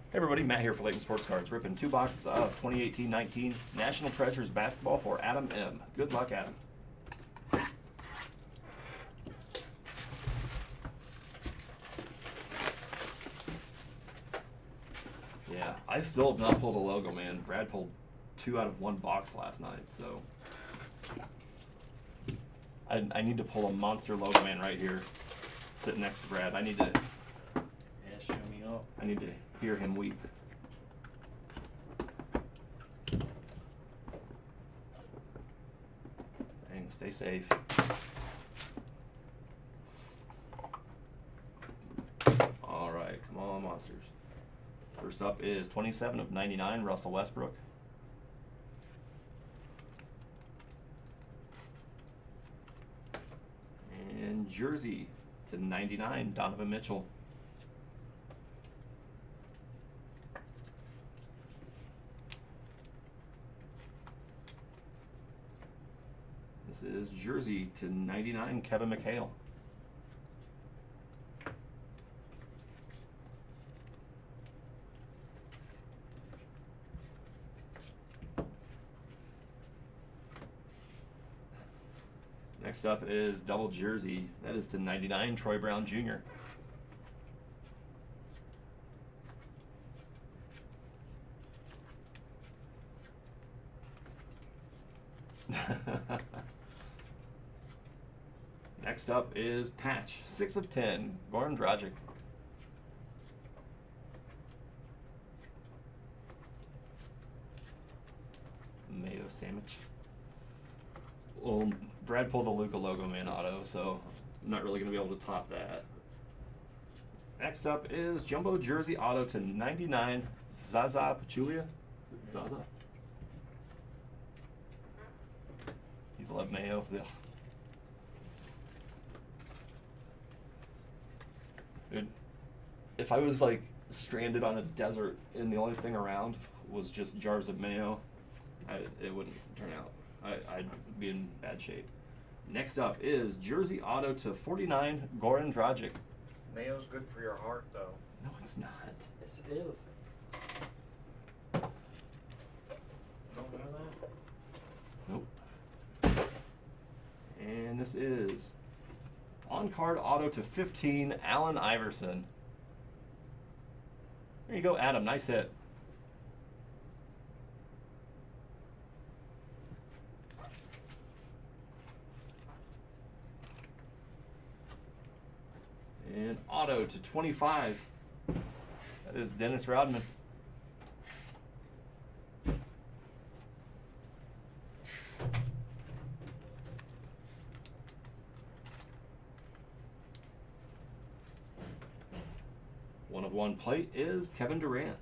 Hey everybody, Matt here for Layton Sports Cards, ripping 2 boxes of 2018-19 National Treasures basketball for Adam M. Good luck, Adam. Yeah, I still have not pulled a logo, man. Brad pulled 2 out of 1 box last night, so I need to pull a monster logo, man, right here, sitting next to Brad. I need to show me up. I need to hear him weep. Dang, stay safe. All right, come on, monsters. First up is 27 of 99, Russell Westbrook. And jersey to 99, Donovan Mitchell. This is jersey to 99, Kevin McHale. Next up is double jersey. That is to 99, Troy Brown Jr. Next up is patch, 6 of 10, Goran Dragic. Mayo sandwich. Well, Brad pulled the Luka logo, man, auto, so I'm not really going to be able to top that. Next up is jumbo jersey auto to 99, Zaza Pachulia. Is it Zaza? You love Mayo. Yeah. Dude, if I was like stranded on a desert and the only thing around was just jars of mayo, it wouldn't turn out. I'd be in bad shape. Next up is jersey auto to 49, Goran Dragic. Mayo's good for your heart, though. No, it's not. Yes, it is. Don't know that? Nope. And this is on-card auto to 15, Allen Iverson. There you go, Adam. Nice hit. And auto to 25. That is Dennis Rodman. One of one plate is Kevin Durant.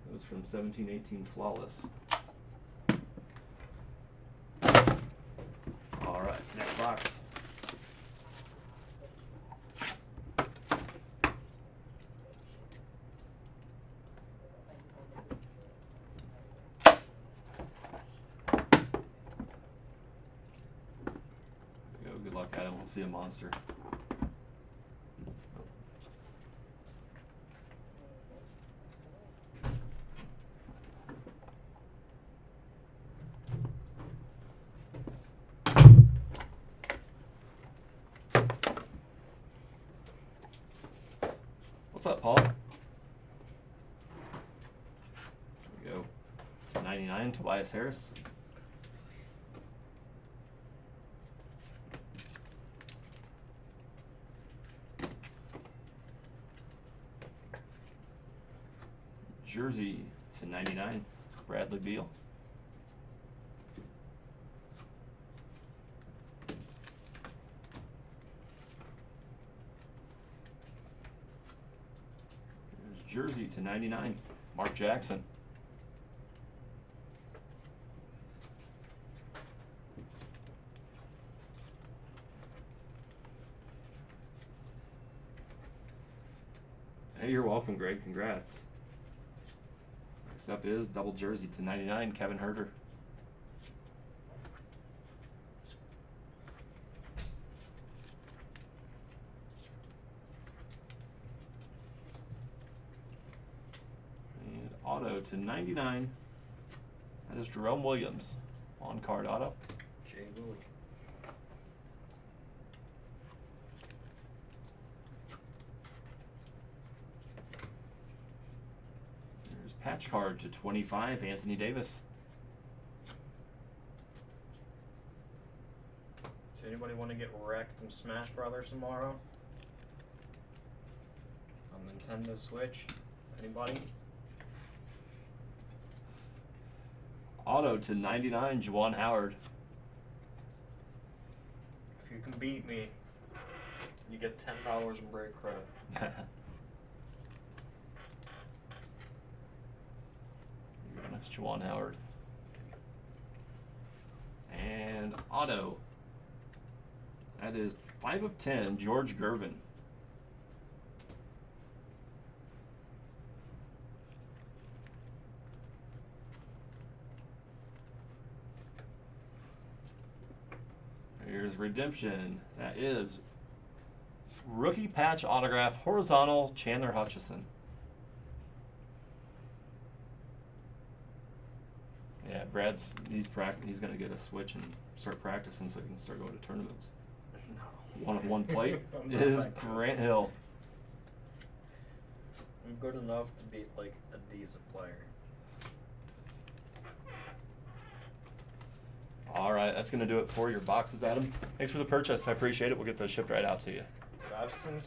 It was from 17-18 Flawless. All right, next box. Good luck, Adam. We'll see a monster. What's up, Paul? There we go. To 99, Tobias Harris. Jersey to 99, Bradley Beal. There's jersey to 99, Mark Jackson. Hey, you're welcome, Greg. Congrats. Next up is double jersey to 99, Kevin Huerter. auto to 99. That is Jerome Williams. On card auto. Jay Willie. There's patch card to 25, Anthony Davis. Does anybody want to get wrecked in Smash Brothers tomorrow? On Nintendo Switch? Anybody? Auto to 99, Juwan Howard. If you can beat me, you get $10 in break credit. That's Juwan Howard. And auto. That is 5 of 10, George Gervin. Here's redemption. That is rookie patch autograph, horizontal, Chandler Hutchison. Yeah, he's going to get a Switch and start practicing so he can start going to tournaments. No. One plate I'm not is that good. Grant Hill. I'm good enough to be like a decent player. All right, that's going to do it for your boxes, Adam. Thanks for the purchase. I appreciate it. We'll get those shipped right out to you. Dude, I've seen